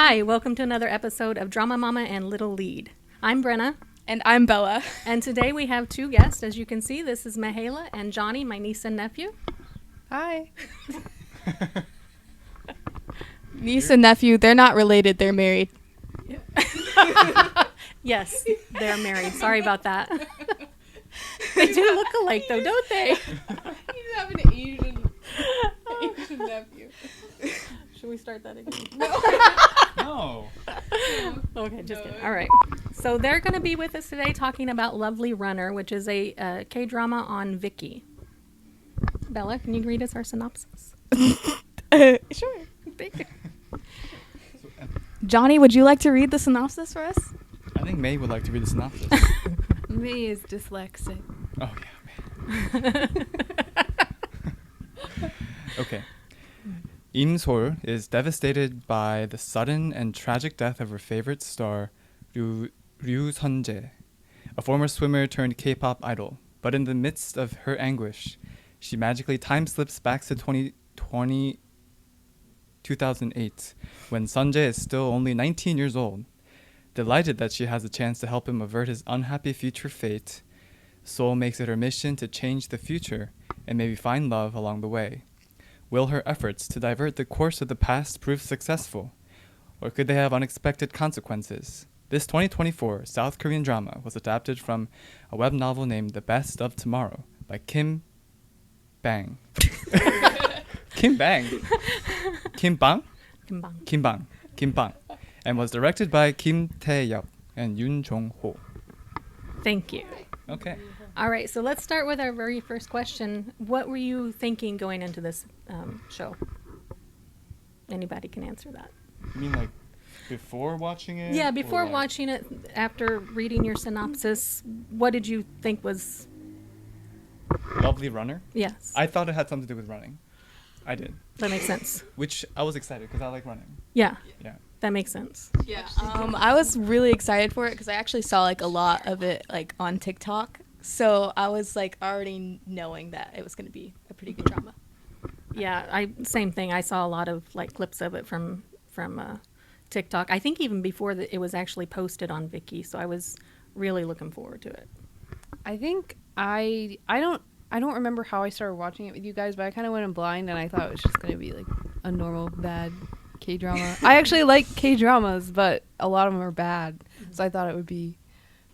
Hi, welcome to another episode of Drama Mama and Little Lead. I'm Brenna. And I'm Bella. And today we have two guests. As you can see, this is Mahela and Jonny, my niece and nephew. Hi. Niece and nephew, they're not related, they're married. Yes, they're married. Sorry about that. They do look alike though, don't they? You have an Asian nephew. Should we start that again? No. Okay, just kidding. All right. So they're going to be with us today talking about Lovely Runner, which is a K-drama on Viki. Bella, can you read us our synopsis? Sure. Thank you. Jonny, would you like to read the synopsis for us? I think May would like to read the synopsis. May is dyslexic. Oh, yeah, May. Okay. Im Sol is devastated by the sudden and tragic death of her favorite star, Ryu Sunjae, a former swimmer turned K-pop idol. But in the midst of her anguish, she magically time slips back to 2008, when Sunjae is still only 19 years old. Delighted that she has a chance to help him avert his unhappy future fate, Sol makes it her mission to change the future and maybe find love along the way. Will her efforts to divert the course of the past prove successful? Or could they have unexpected consequences? This 2024 South Korean drama was adapted from a web novel named The Best of Tomorrow by Kim Bang. Kim Bang? Kim Bang? Kim Bang. Kim Bang. Kim Bang. And was directed by Kim Tae-yeop and Yoon Jong-ho. Thank you. Okay. All right, so let's start with our very first question. What were you thinking going into this show? Anybody can answer that. You mean like before watching it? Yeah, before or like- watching it, after reading your synopsis, what did you think was... Lovely Runner? Yes, I thought it had something to do with running. I did. that makes sense. Which I was excited because I like running. Yeah, Yeah. that makes sense. Yeah. I was really excited for it because I actually saw like a lot of it like on TikTok. So I was like already knowing that it was going to be a pretty good drama. Yeah, same thing. I saw a lot of like clips of it from TikTok. I think even before it was actually posted on Viki, so I was really looking forward to it. I think I don't remember how I started watching it with you guys, but I kind of went in blind and I thought it was just going to be like a normal bad K-drama. I actually like K-dramas, but a lot of them are bad. So I thought it would be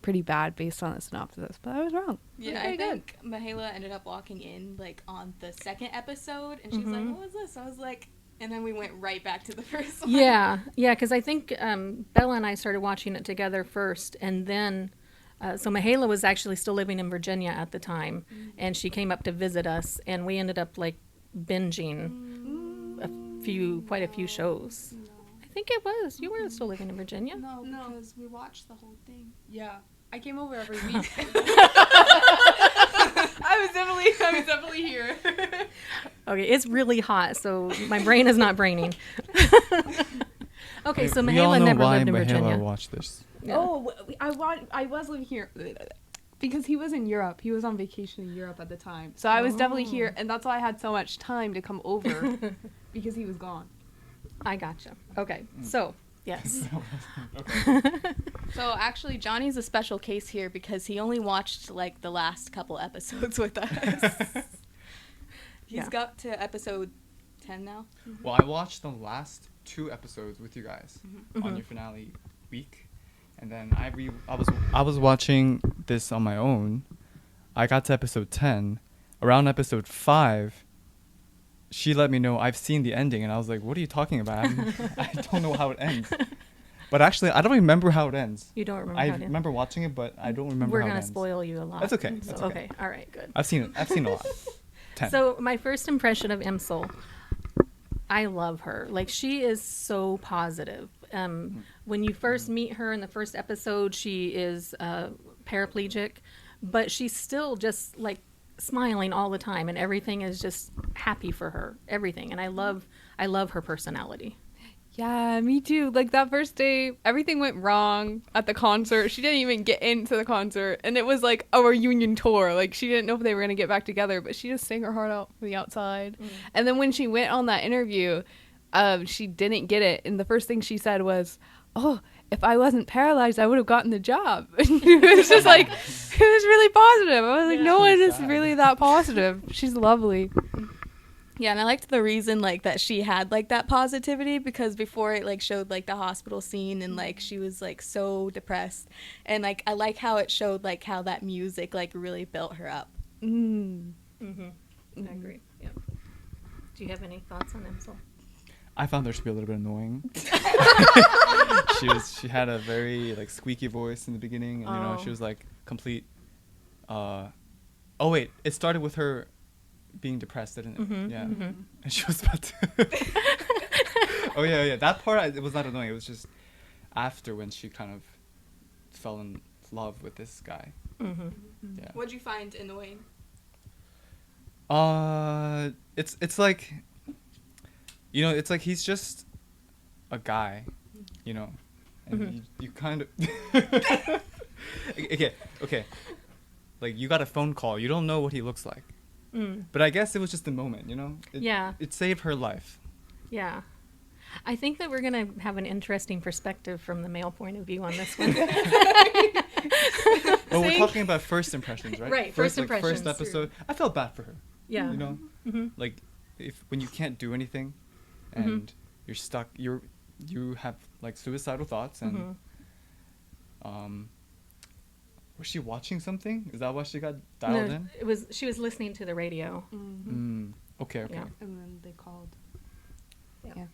pretty bad based on the synopsis, but I was wrong. Yeah, I think Mahela ended up walking in like on the second episode and she's like, what was this? I was like, and then we went right back to the first one. Yeah, because I think Bella and I started watching it together first, and then so Mahela was actually still living in Virginia at the time, and she came up to visit us, and we ended up like binging quite a few shows. No. I think it was. You were still living in Virginia. No, because we watched the whole thing. Yeah. I came over every week. I was definitely here. Okay, it's really hot, so my brain is not braining. Okay, so we all Mahela know never why lived in Mahela Virginia. watched this. Yeah. Oh, I was living here because he was in Europe. He was on vacation in Europe at the time. So I was definitely here, and that's why I had so much time to come over because he was gone. I gotcha. Okay, so yes. So actually, Johnny's a special case here because he only watched like the last couple episodes with us. He's got to episode 10 now. Well, I watched the last 2 episodes with you guys on your finale week, and then I was watching this on my own. I got to episode 10. Around episode 5, she let me know I've seen the ending, and I was like, "What are you talking about? I don't know how it ends." But actually, I don't remember how it ends. You don't remember I how it ends? remember watching it, but I don't remember We're how it gonna ends. spoil you a lot. That's okay. So, That's okay. All right. Good. I've seen it. I've seen a lot. 10. So my first impression of Imsol, I love her. Like, she is so positive. When you first meet her in the first episode, she is paraplegic, but she's still just like smiling all the time, and everything is just happy for her. Everything, and I love her personality. Yeah, me too. Like that first day, everything went wrong at the concert. She didn't even get into the concert, and it was like a reunion tour. Like she didn't know if they were gonna get back together, but she just sang her heart out from the outside. And then when she went on that interview, she didn't get it, and the first thing she said was, "Oh, if I wasn't paralyzed, I would have gotten the job." It was just like, it was really positive. I was like, no one is really that positive. She's lovely. Yeah, and I liked the reason like that she had like that positivity, because before it like showed like the hospital scene and like she was like so depressed, and like I like how it showed like how that music like really built her up. I agree. Yeah. Do you have any thoughts on Emsel? I found her to be a little bit annoying. She had a very like squeaky voice in the beginning, and she was like complete. Oh wait, it started with her being depressed, didn't it? Yeah. And she was about to. Oh yeah. That part it was not annoying. It was just after when she kind of fell in love with this guy. Yeah. What'd you find annoying? It's like, it's like he's just a guy, and you kind of okay, like you got a phone call, you don't know what he looks like, but I guess it was just a moment, it saved her life. Yeah. I think that we're going to have an interesting perspective from the male point of view on this one. Well, we're talking about first impressions, right? Right, first impressions. First episode. I felt bad for her. Yeah. Like when you can't do anything and you're stuck, you have like suicidal thoughts, and was she watching something? Is that why she got dialed in? She was listening to the radio. Okay. Yeah. And then they called. Yeah.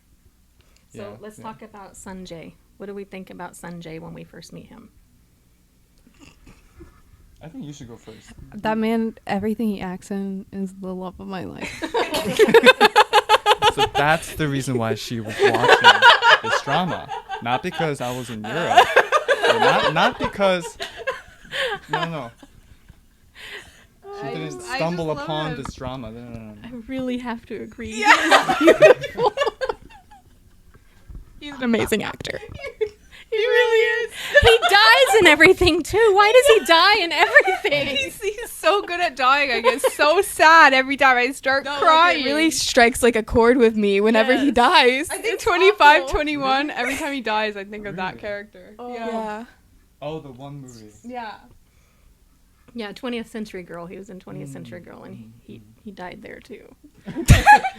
So let's talk about Sanjay. What do we think about Sanjay when we first meet him? I think you should go first. That man, everything he acts in is the love of my life. So that's the reason why she was watching this drama. Not because I was in Europe. Not because... No. She didn't stumble upon this drama. No. I really have to agree. Yeah. He's beautiful. He's an amazing actor. He really is. He dies in everything too. Why does he die in everything? He's so good at dying. I get so sad every time I start crying. Like, it really strikes like a chord with me whenever he dies. I think 25, 21, every time he dies, I think of that character. Oh. Yeah. Oh, the one movie. Yeah. Yeah, 20th Century Girl. He was in 20th Century Girl, and he died there too.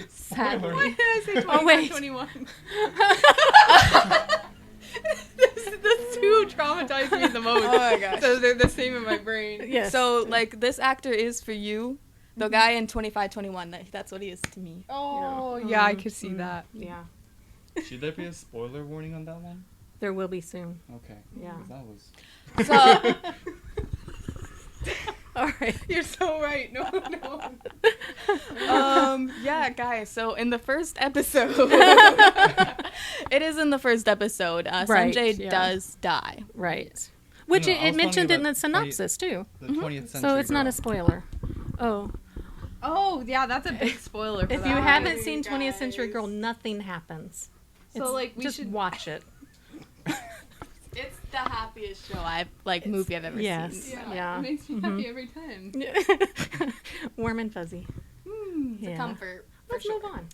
Sadly. Why did I say 25, Oh, wait. 21? The two traumatize me the most. Oh my gosh. So they're the same in my brain. Yes. So like this actor is for you. The guy in 25-21, that's what he is to me. Oh, yeah, I could see that. Yeah. Should there be a spoiler warning on that one? There will be soon. Okay. Yeah. 'Cause that was... So All right. You're so right. No. yeah, guys. So in the first episode, it is in the first episode. Right, Sanjay does die. Right. Which No, I it was mentioned talking in the about synopsis too. The 20th century So it's not girl. a spoiler. Oh. Oh, yeah, that's a big spoiler for If that. you haven't seen 20th Century Girl, nothing happens. So, like, we just should- watch it. It's the happiest show movie I've ever Yes. seen. Yeah. It makes me happy every time. Warm and fuzzy. It's a comfort. Let's move on.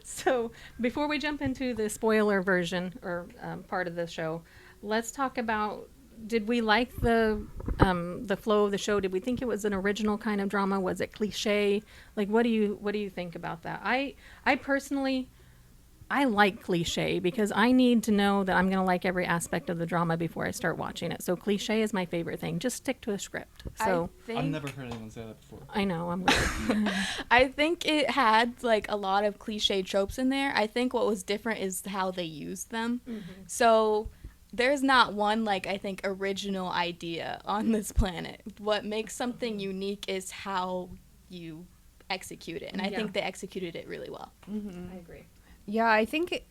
So before we jump into the spoiler version or part of the show, let's talk about, did we like the flow of the show? Did we think it was an original kind of drama? Was it cliche? Like, what do you think about that? I personally, I like cliche because I need to know that I'm going to like every aspect of the drama before I start watching it. So cliche is my favorite thing. Just stick to a script. So I've never heard anyone say that before. I know, I'm weird. I think it had like a lot of cliche tropes in there. I think what was different is how they used them. So there's not one, like, I think, original idea on this planet. What makes something unique is how you execute it. And I think they executed it really well. I agree. Yeah, I think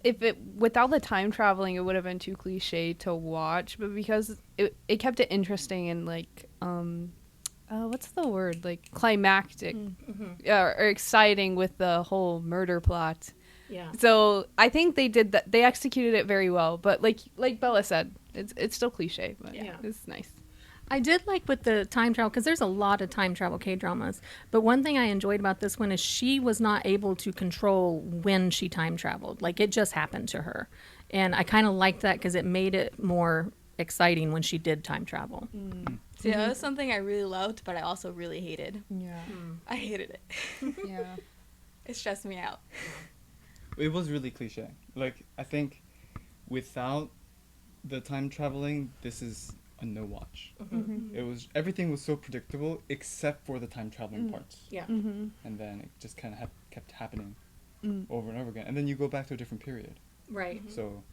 if it, without the time traveling, it would have been too cliche to watch, but because it kept it interesting and like what's the word, like climactic or exciting with the whole murder plot. Yeah. So I think they did that. They executed it very well, but like Bella said, it's still cliche, but Yeah. it's nice. I did like with the time travel, because there's a lot of time travel K-dramas, but one thing I enjoyed about this one is she was not able to control when she time traveled. Like, it just happened to her. And I kind of liked that because it made it more exciting when she did time travel. So yeah, that was something I really loved, but I also really hated. Yeah. I hated it. Yeah. It stressed me out. It was really cliche. Like, I think without the time traveling, this is a no watch. It was, everything was so predictable except for the time traveling parts. Yeah. Mm-hmm. And then it just kind of kept happening over and over again. And then you go back to a different period. Right. So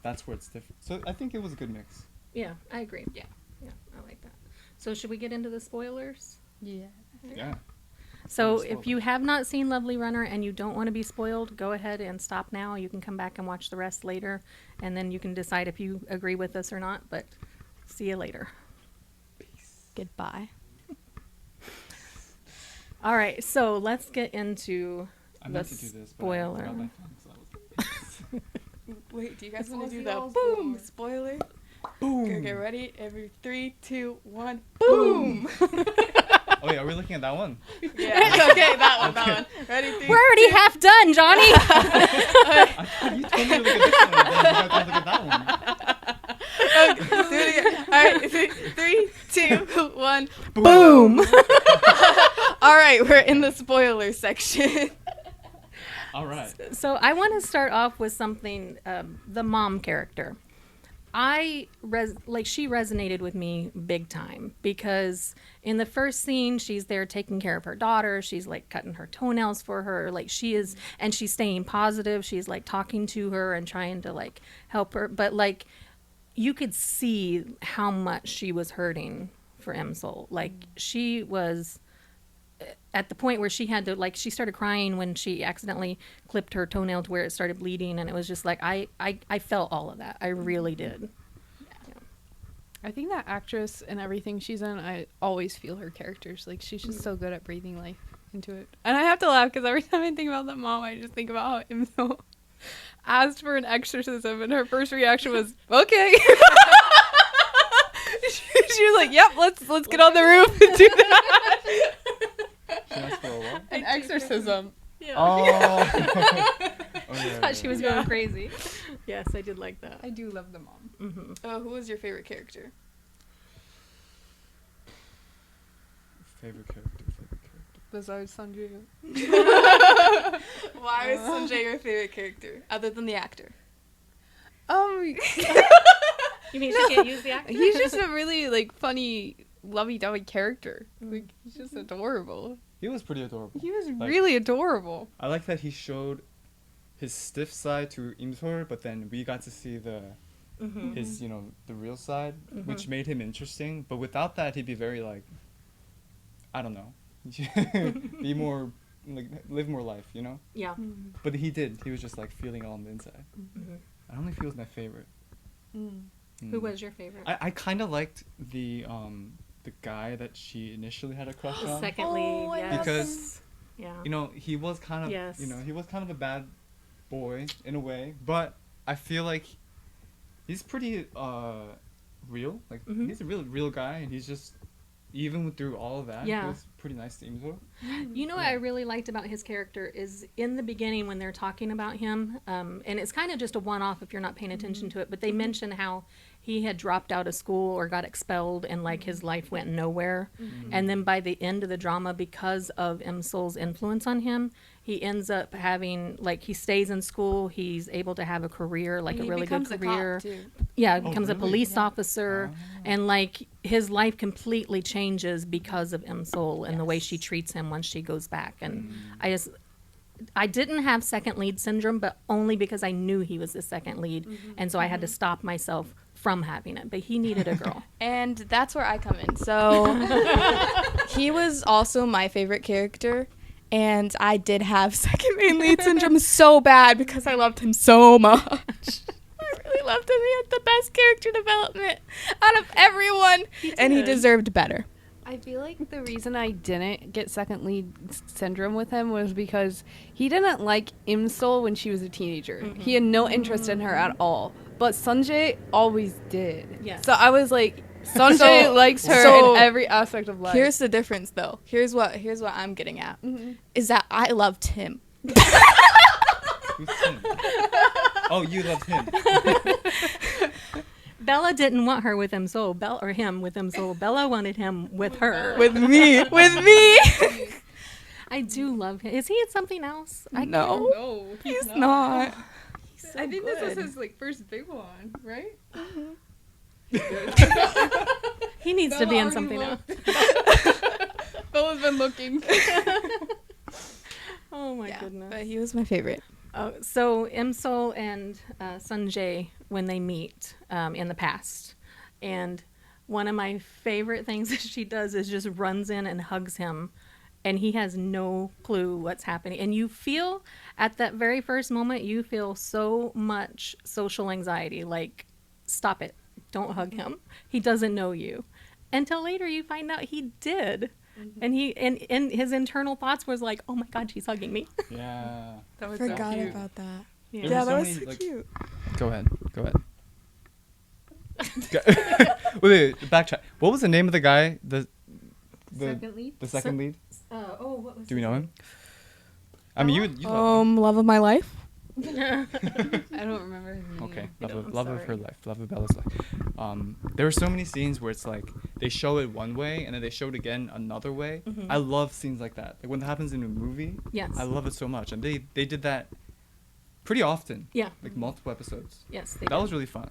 that's where it's different. So I think it was a good mix. Yeah, I agree. Yeah, I like that. So should we get into the spoilers? Yeah. Yeah. So Spoilers. if you have not seen Lovely Runner and you don't want to be spoiled, go ahead and stop now. You can come back and watch the rest later, and then you can decide if you agree with us or not, but see you later. Goodbye. All right, so let's get into I the meant to do this, but I spoiler. forgot my phone, so I was Wait, do you guys It's want to do Ozzy the Osbourne. boom spoiler? Boom. Okay, get ready. Every 3, 2, 1, boom. Oh yeah, are we looking at that one? Yeah. Okay, that one. Ready? 3, We're already half done, Johnny. I thought you told me to look at this one, and then you guys look at that one. Okay, do it again. All right, 3, 2, 1, Boom. All right, we're in the spoiler section. All right. So I want to start off with something, the mom character. She resonated with me big time because in the first scene, she's there taking care of her daughter. She's like cutting her toenails for her. Like she is, and she's staying positive. She's like talking to her and trying to like help her. But like you could see how much she was hurting for Emsol. Like she was at the point where she had to, like, she started crying when she accidentally clipped her toenail to where it started bleeding, and it was just like I felt all of that. I really did. I think that actress and everything she's in, I always feel her characters. Like, she's just so good at breathing life into it. And I have to laugh because every time I think about that mom, I just think about how Imso asked for an exorcism, and her first reaction was, okay. She was like, yep, let's get on the roof and do that. She asked for a what? An exorcism. Yeah. Oh. I thought she was going crazy. Yes, I did like that. I do love the mom. Mm-hmm. Who was your favorite character? Favorite character. Besides Sanjay. Why is Sanjay your favorite character, other than the actor? You mean she can't use the actor? He's just a really, like, funny, lovey-dovey character. Like, he's just adorable. He was pretty adorable. He was Like, really adorable. I like that he showed his stiff side to Imsor, but then we got to see his, the real side, which made him interesting. But without that, he'd be very, like, I don't know, be more, like, live more life, you know? Yeah. But he did. He was just, like, feeling it on the inside. I don't think he was my favorite. Who was your favorite? I kind of liked the guy that she initially had a crush on. Second lead, I yes. love Because, yeah. he was kind of, Yes. he was kind of a bad boy in a way, but I feel like he's pretty real. Like, he's a real guy, and he's just, even through all of that, he was pretty nice to Imzo. You know what I really liked about his character is in the beginning when they're talking about him, and it's kind of just a one-off if you're not paying attention to it, but they mention how he had dropped out of school or got expelled and like his life went nowhere. And then by the end of the drama, because of Imsol's influence on him, he ends up having, like, he stays in school, he's able to have a career, like And a really good becomes career. A cop, too. Yeah, Oh, becomes a really? police officer, and like his life completely changes because of Imsol and the way she treats him once she goes back. And I didn't have second lead syndrome, but only because I knew he was the second lead, and so I had to stop myself from having it. But he needed a girl. And that's where I come in. So he was also my favorite character, and I did have second main lead syndrome so bad because I loved him so much. I really loved him. He had the best character development out of everyone, and he deserved better. I feel like the reason I didn't get second lead syndrome with him was because he didn't like Imsol when she was a teenager. He had no interest in her at all. But Sanjay always did. Yes. So I was like, Sanjay likes her so in every aspect of life. Here's the difference, though. Here's what I'm getting at. Is that I loved him. Who's Tim? Oh, you loved him. Bella didn't want her with him, so him with him, so Bella wanted him with her. With me. With me. I do love him. Is he in something else? No. No, He's not. He's so I think good. this was his like first big one, right? He needs to be in something else. Bella's been looking. Oh my Yeah, goodness. but he was my favorite. So Imsol and Sanjay, when they meet in the past, and one of my favorite things that she does is just runs in and hugs him, and he has no clue what's happening. And you feel, at that very first moment, you feel so much social anxiety, like, stop it, don't hug him. He doesn't know you. Until later you find out he did. And and his internal thoughts was like, oh my God, she's hugging me. Yeah. That was Forgot so cute. about that. There Yeah, were that was many, so like- cute. Go ahead. Wait, backtrack. What was the name of the guy? The Second lead? The second lead? What was Do we know him? I mean, you love Love of my life. I don't remember his name. him. Okay, I don't, I'm love of her sorry. life, love of Bella's life. There were so many scenes where it's like they show it one way and then they show it again another way. Mhm. I love scenes like that. Like when that happens in a movie, Yes. I love it so much. And they did that pretty often, Yeah. like multiple episodes. Yes. They That did. was really fun.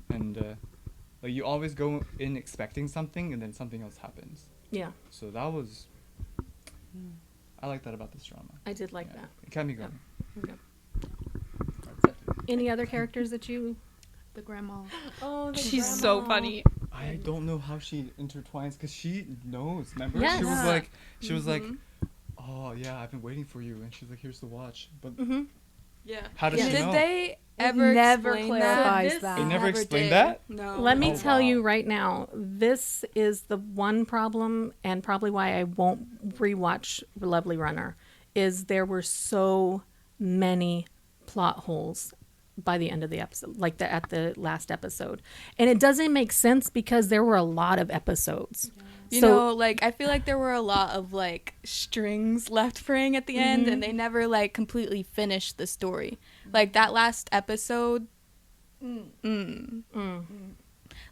And like you always go in expecting something and then something else happens. Yeah. So that was I like that about this drama. I did like Yeah, that. It kept me going. Yep. Any other characters that you? The grandma. Oh, She's so funny. I don't know how she intertwines because she knows. Remember, Yes. she was Yeah. like, Mhm. oh yeah, I've been waiting for you, and she's like, here's the watch. But Mm-hmm. Yeah. how does she Did know? they ever never explain clarifies that? that. They never explained did. that? No. Let me Oh, tell you wow. right now, this is the one problem, and probably why I won't rewatch Lovely Runner, is there were so many plot holes by the end of the episode, like at the last episode, and it doesn't make sense because there were a lot of episodes. You So- know, like I feel like there were a lot of like strings left fraying at the end, and they never like completely finished the story. Like that last episode,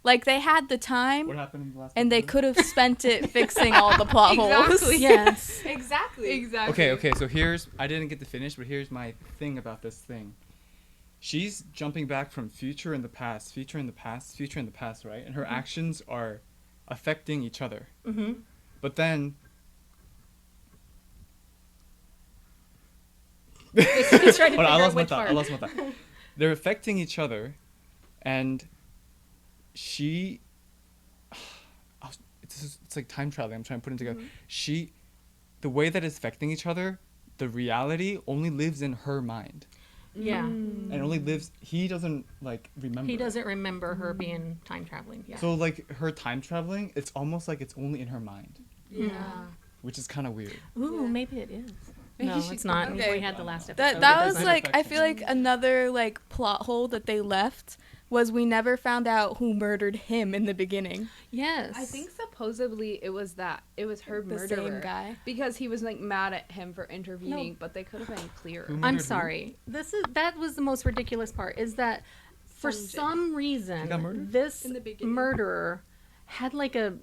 like they had the time, What happened in the last? and they episode? could have spent it fixing all the plot holes. Exactly. Yes. Exactly. Exactly. Okay. So I didn't get to finish, but here's my thing about this thing. She's jumping back from future in the past, future in the past, future in the past, right? And her actions are affecting each other. Mm-hmm. But then He's trying to Hold on, figure I out lost my which thought. part. I lost my thought. They're affecting each other, and she. It's like time traveling. I'm trying to put it together. The way that it's affecting each other, the reality only lives in her mind, Yeah. and only lives. He doesn't like remember. He doesn't remember her being time traveling. Yeah. So like her time traveling, it's almost like it's only in her mind, Yeah. which is kind of weird. Ooh, Yeah. maybe it is. Maybe No, she it's not. could- We had the last episode. That It that was doesn't. like I affect feel like another like plot hole that they left was we never found out who murdered him in the beginning. Yes. I think supposedly it was her The murderer. same guy. Because he was like mad at him for intervening, but they could have been clearer. Who I'm murdered who? sorry. That was the most ridiculous part. Is that for Sanjay. some He got reason murdered? this In the beginning. murderer had like a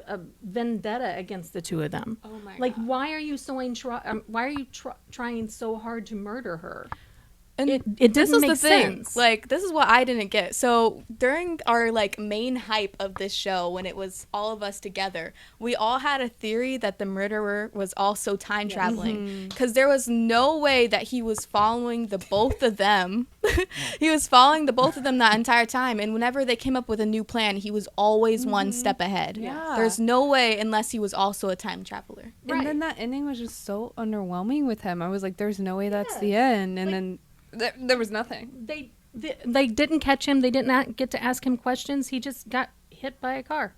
vendetta against the two of them. Oh my Like, god. why are you trying so hard to murder her? And It this didn't is make the thing. sense. Like this is what I didn't get. So during our like main hype of this show, when it was all of us together, we all had a theory that the murderer was also time traveling because there was no way that he was following the both of them. He was following the both of them that entire time, and whenever they came up with a new plan, he was always one step ahead. Yeah. There's no way unless he was also a time traveler. Right. And then that ending was just so underwhelming with him. I was like, there's no way that's the Yes. end. And Like- then there was nothing. They didn't catch him. They did not get to ask him questions. He just got hit by a car.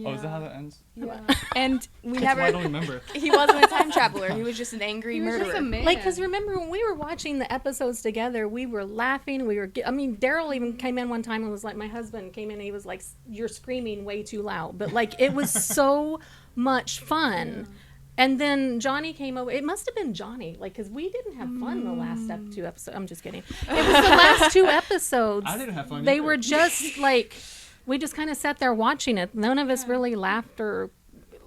Oh, is that how that ends? Yeah. And we That's why I don't never. remember. He wasn't a time traveler. He was just an angry He was murderer. just a man. Like, because remember when we were watching the episodes together, we were laughing. I mean, Daryl even came in one time and was like, my husband came in and he was like, you're screaming way too loud. But like, it was so much fun. And then Johnny came over. It must have been Johnny, like, because we didn't have fun the last two episodes. I'm just kidding. It was the last two episodes. I didn't have fun They either. were just like, we just kind of sat there watching it. None of us really laughed or,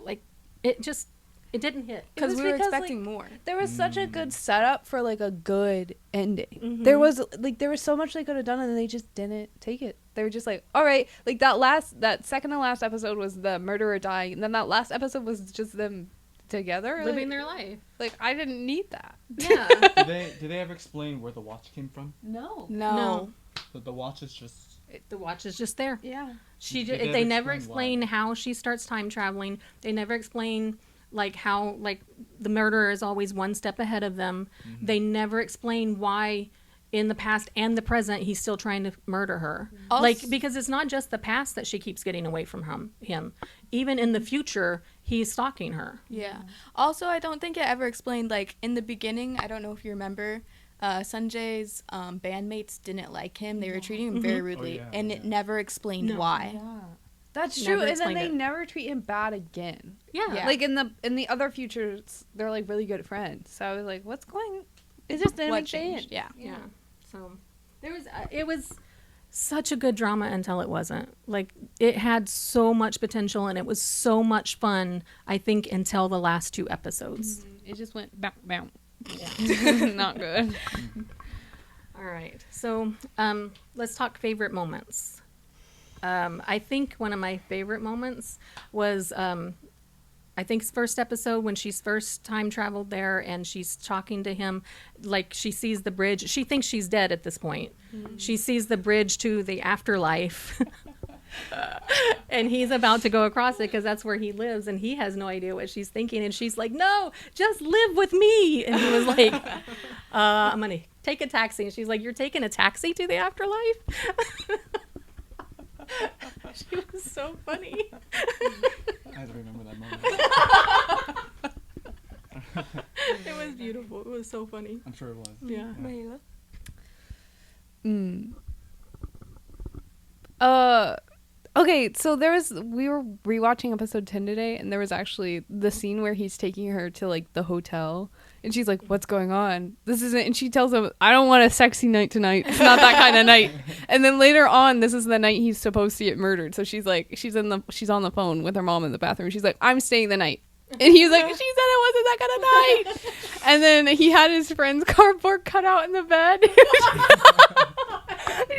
like, it didn't hit. Because was we were because, expecting more. There was such a good setup for like a good ending. There was so much they could have done, and they just didn't take it. They were just like, all right, like that second to last episode was the murderer dying, and then that last episode was just them together Living like, their life. like I didn't need that. Yeah. Did they ever explain where the watch came from? No. No. The watch is just. The watch is just there. Yeah. Did they They ever never explain explain how she starts time traveling. They never explain like how like the murderer is always one step ahead of them. They never explain why in the past and the present he's still trying to murder her. Like, because it's not just the past that she keeps getting away from him. Even in the future, he's stalking her. Yeah. Also, I don't think it ever explained, like, in the beginning, I don't know if you remember, Sanjay's bandmates didn't like him. They were treating him very rudely. yeah, and it never explained why. That's Never true. And then explained they it. never treat him bad again. Yeah. Yeah. Like in the other futures, they're like really good friends. So I was like, what's going? It just didn't What make sense. changed? Yeah. Yeah. So it was such a good drama until it wasn't. Like, it had so much potential and it was so much fun, I think, until the last two episodes. It just went bounce, bounce. Yeah. Not good. All right. So let's talk favorite moments. I think one of my favorite moments was, I think, first episode when she's first time traveled there and she's talking to him. Like, she sees the bridge. She thinks she's dead at this point. She sees the bridge to the afterlife. And he's about to go across it because that's where he lives, and he has no idea what she's thinking. And she's like, no, just live with me. And he was like, I'm going to take a taxi. And she's like, you're taking a taxi to the afterlife? She was so funny. I don't remember that moment. It was beautiful. It was so funny. I'm sure it was. Yeah. Mahela? Okay, so we were rewatching episode 10 today, and there was actually the scene where he's taking her to like the hotel, and she's like, what's going on? This isn't, and she tells him, I don't want a sexy night tonight. It's not that kind of night. And then later on, this is the night he's supposed to get murdered. So she's like, she's on the phone with her mom in the bathroom. She's like, I'm staying the night. And he's like, she said it wasn't that kind of night. And then he had his friend's cardboard cut out in the bed.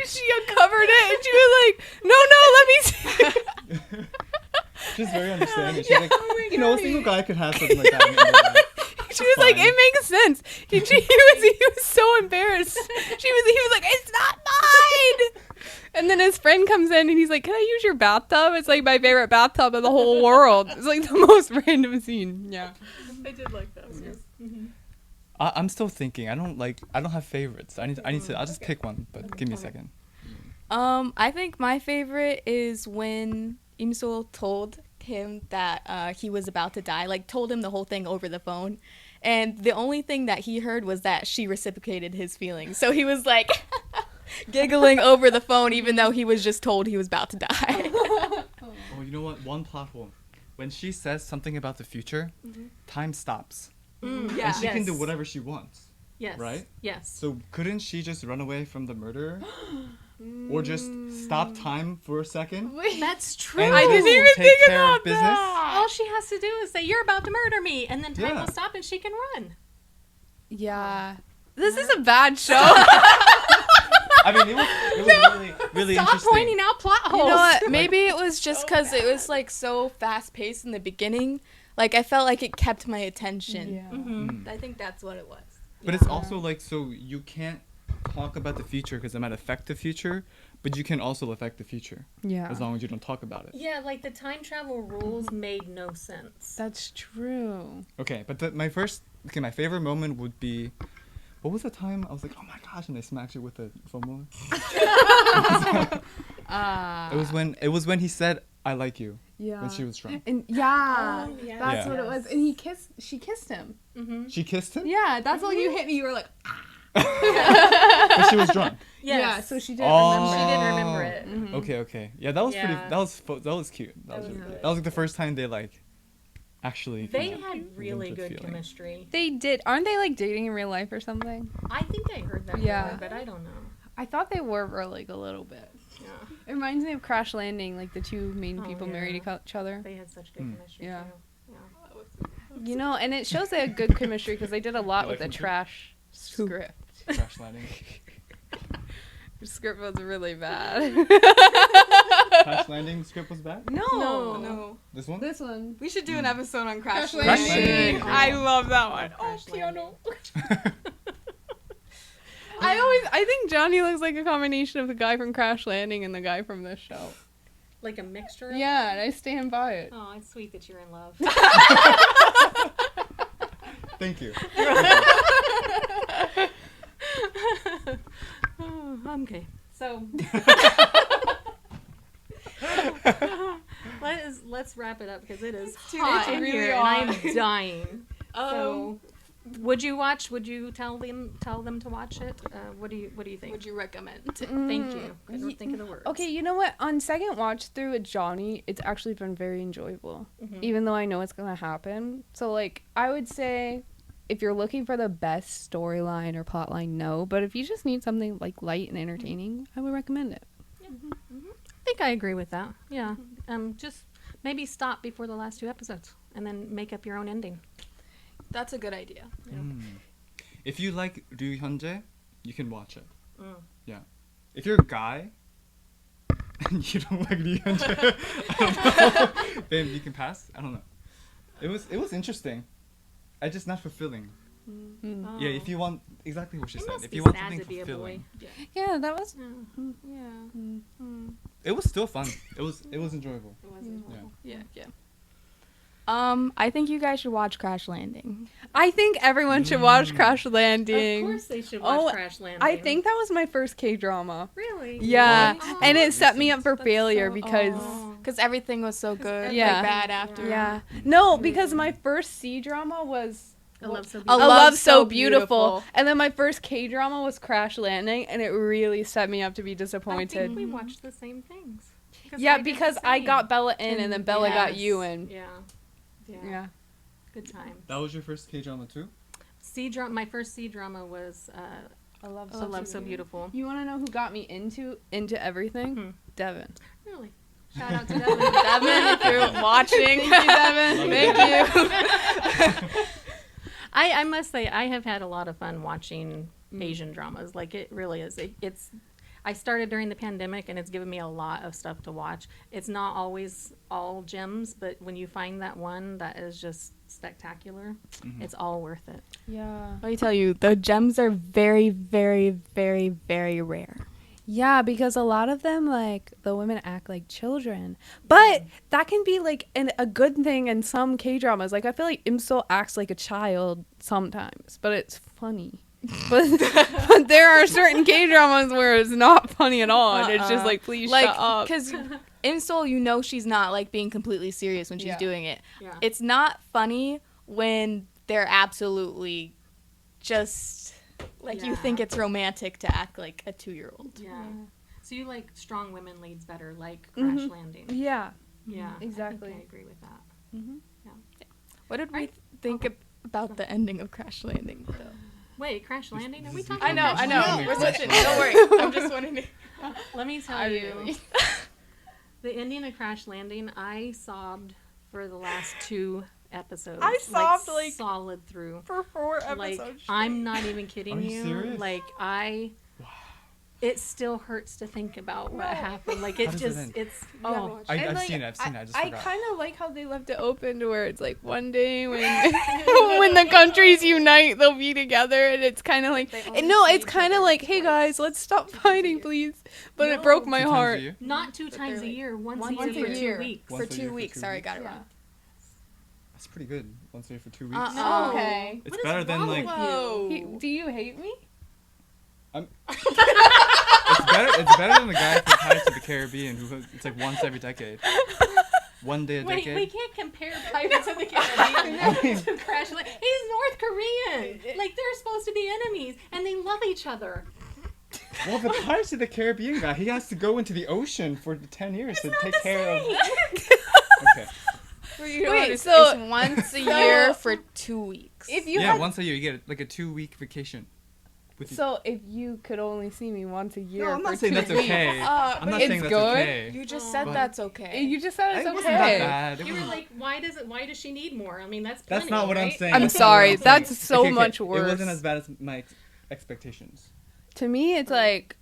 She uncovered it, and she was like, no, let me see. She's very understanding. She's like, a single guy could have something like that in their life. She was like, it makes sense. He was so embarrassed. He was like, it's not mine. And then his friend comes in and he's like, can I use your bathtub? It's like my favorite bathtub in the whole world. It's like the most random scene. Yeah. I did like that. Yes. I'm still thinking. I don't have favorites. I need to. I'll just pick one, but give me a second. I think my favorite is when Imsul told him that he was about to die, like told him the whole thing over the phone. And the only thing that he heard was that she reciprocated his feelings. So he was like giggling over the phone, even though he was just told he was about to die. Oh, you know what? One plot hole. When she says something about the future, time stops. Yeah. And she can do whatever she wants. Yes. Right? Yes. So couldn't she just run away from the murderer? Or just stop time for a second? That's true. And I just didn't even take think care about of business? that. All she has to do is say, you're about to murder me, and then time Yeah. will stop and she can run. Yeah. This is a bad show. I mean, it was really, really Stop interesting. pointing out plot holes. You know what? Maybe it was just because it was like so fast paced in the beginning. Like I felt like it kept my attention. I think that's what it was. But it's also like, so you can't talk about the future because it might affect the future, but you can also affect the future Yeah. as long as you don't talk about it. Yeah, like the time travel rules made no sense. That's true. Okay, but my favorite moment would be, what was the time I was like, oh my gosh, and I smacked you with the foam roller? It was when he said, I like you Yeah. when she was drunk. And that's Yeah. what it was. And she kissed him. Mm-hmm. She kissed him? Yeah, that's all you hit me. You were like, But she was drunk. Yes. yeah. So she didn't Oh. remember. She didn't remember it. Mhm. Okay. Yeah, that was pretty. Yeah. That was cute. That was was really- good. that was like the first time they like actually. They kind of had really linked with good feeling. chemistry. They did. Aren't they like dating in real life or something? I think I heard that Yeah. before, but I don't know. I thought they were for like a little bit. Yeah. It reminds me of Crash Landing, like the two main Oh, people yeah. married each other. They had such good Mm. chemistry. Yeah. Too. Yeah. You know, and it shows they had good chemistry because they did a lot You with like the them too? trash script. Crash landing. The script was really bad. Crash landing script was bad. No. No. This one. This one. We should do an episode on Crash Crash Landing. Landing. I love that one. Crash piano. Landing. I think Johnny looks like a combination of the guy from Crash Landing and the guy from this show. Like a mixture. Of Yeah, and I stand by it. Oh, it's sweet that you're in love. Thank you. Oh, okay. So let's wrap it up because it is too hot late. in It's here really and hot. I'm dying. So, would you watch? Would you tell them to watch it? What do you think? Would you recommend? Thank you. I don't think of the words. Okay, you know what? On second watch through with Johnny, it's actually been very enjoyable. Mhm. Even though I know it's gonna happen. So like I would say if you're looking for the best storyline or plotline, no. But if you just need something like light and entertaining, I would recommend it. I think I agree with that. Yeah. Just maybe stop before the last two episodes and then make up your own ending. That's a good idea. If you like Ryu Hyunjae, you can watch it. Mm. Yeah. If you're a guy and you don't like Ryu Hyunjae, I don't know, then you can pass. I don't know. It was interesting. I just not fulfilling. Oh. Yeah, if you want exactly what she It said. must If be you want sad something to be a boy. fulfilling, Yeah, that was Yeah. it was still fun. It was enjoyable. It was enjoyable. Yeah. I think you guys should watch Crash Landing. I think everyone should watch Crash Landing. Of course they should watch Oh, Crash Landing. I think that was my first K-drama. Really? Yeah, What? and Oh. it set me up for failure so- because Because everything was so good. Yeah. Like bad after. yeah. No, because my first C-drama was A Love So A Beautiful. Love So Beautiful. And then my first K-drama was Crash Landing, and it really set me up to be I disappointed. think we watched the same things. Yeah, I did the because I same. got Bella in, and then Bella got Yes. you in. Yeah. Yeah. Yeah. Good time. That was your first K-drama too? My first C drama was I love A Love So Beautiful. You want to know who got me into everything? Hmm. Devin. Really? Shout out to Devin. Devin, if you're watching. Thank you, Devin. Love Thank you. I must say I have had a lot of fun watching Asian dramas. Like it really is. It's I started during the pandemic and it's given me a lot of stuff to watch. It's not always all gems, but when you find that one that is just spectacular, it's all worth it. Yeah. Let me tell you, the gems are very, very, very, very rare. Yeah, because a lot of them, like, the women act like children. But that can be, like, a good thing in some K-dramas. Like, I feel like Imsol acts like a child sometimes, but it's funny. But there are certain K-dramas where it's not funny at all, and it's just like, please Like, shut up. because in Seoul, you know she's not, like, being completely serious when she's Yeah. doing it. Yeah. It's not funny when they're absolutely just, like, you Yeah. think it's romantic to act like a 2-year-old. Yeah. So you like strong women leads better, like Crash Landing. Yeah. Yeah. Exactly. I think I agree with that. What did we think about the ending of Crash Landing, though? Wait, Crash Landing? Are we talking I know, about I Crash know. Landing? We're switching. Don't worry. I'm just wondering. Let me tell you. The ending of Crash Landing, I sobbed for the last 2 episodes. I sobbed, like, solid through. For 4 Like, I'm not even kidding Are you serious? Like, it still hurts to think about what happened. Like, How it's does it just, end? it's, I've seen it. I just I forgot. kind of like how they left it open to where it's like one day when when the countries unite, they'll be together, and it's kind of like it's kind of like, hey guys, let's stop fighting, please. But it broke my 2 times a heart. year? not 2 times they're a like- year, once once a year a for year. 2 weeks. Once For a year 2 for weeks. 2 Sorry, weeks. got it wrong. That's pretty good. Once a year for 2 weeks. Oh, okay. It's What is better than wrong like with Whoa. Do you hate me? it's better than the guy from Pirates of the Caribbean who it's like once every decade. one day a Wait, decade. we can't compare Pirates of the Caribbean to Crash Land. He's North Korean. Like, they're supposed to be enemies, and they love each other. Well, the Pirates of the Caribbean guy, he has to go into the ocean for 10 years to take care of. Okay. Wait, so- it's once a year for 2 weeks. If you Yeah, had, once a year you get like a 2-week vacation. With so if you could only see me once a year, no, I'm for not saying 2 that's weeks, okay. but I'm not it's saying that's good. okay. You just said But- that's okay. You just said it's It okay. wasn't that bad. It You were wasn't- like, why does she need more? I mean, that's plenty, That's not what I'm right? saying. I'm That's not what sorry. I'm saying. That's so much worse. It wasn't as bad as my expectations. To me, it's like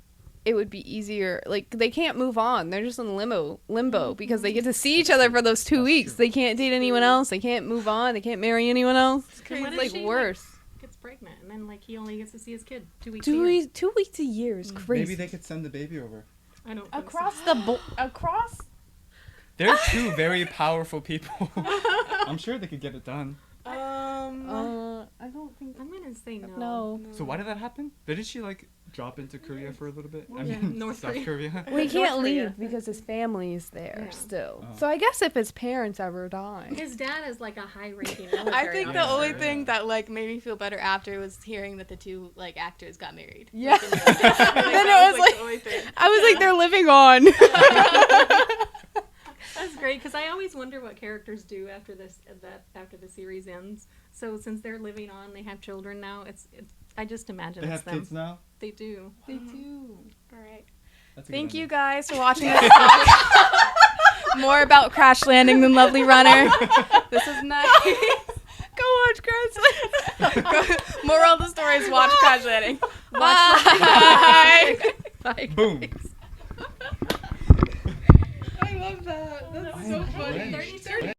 it would be easier. Like they can't move on. They're just in limbo because they get to see each other for those 2 That's weeks. true. They can't date anyone else. They can't move on. They can't marry anyone else. And what It's if like she, worse. gets pregnant, and then like he only gets to see his kid 2 weeks. 2 a year? weeks. 2 weeks a year is crazy. Maybe they could send the baby over. I don't think across so. the across. They're two very powerful people. I'm sure they could get it done. I don't think. I'm gonna say no. No. So why did that happen? Didn't she like drop into Korea for a little bit? I Yeah, mean, North South Korea. We North can't Korea. leave because his family is there Yeah. still. Oh. So I guess if his parents ever die. His dad is like a high-ranking military I think the Yeah. only officer. thing that like made me feel better after was hearing that the two like actors got married. Yeah. Then it was like- the only thing. I was like, they're living on. That's great because I always wonder what characters do after after the series ends. So since they're living on, they have children now. It's I just imagine They it's have them. kids now. They do. They do. All right. That's a good Thank you ending. guys for watching us talk more about Crash Landing than Lovely Runner. This is nice. Go watch Crash. Moral of the story is watch Crash Landing. Bye. Bye. Boom. I love that. That's I so am funny. drenched. 30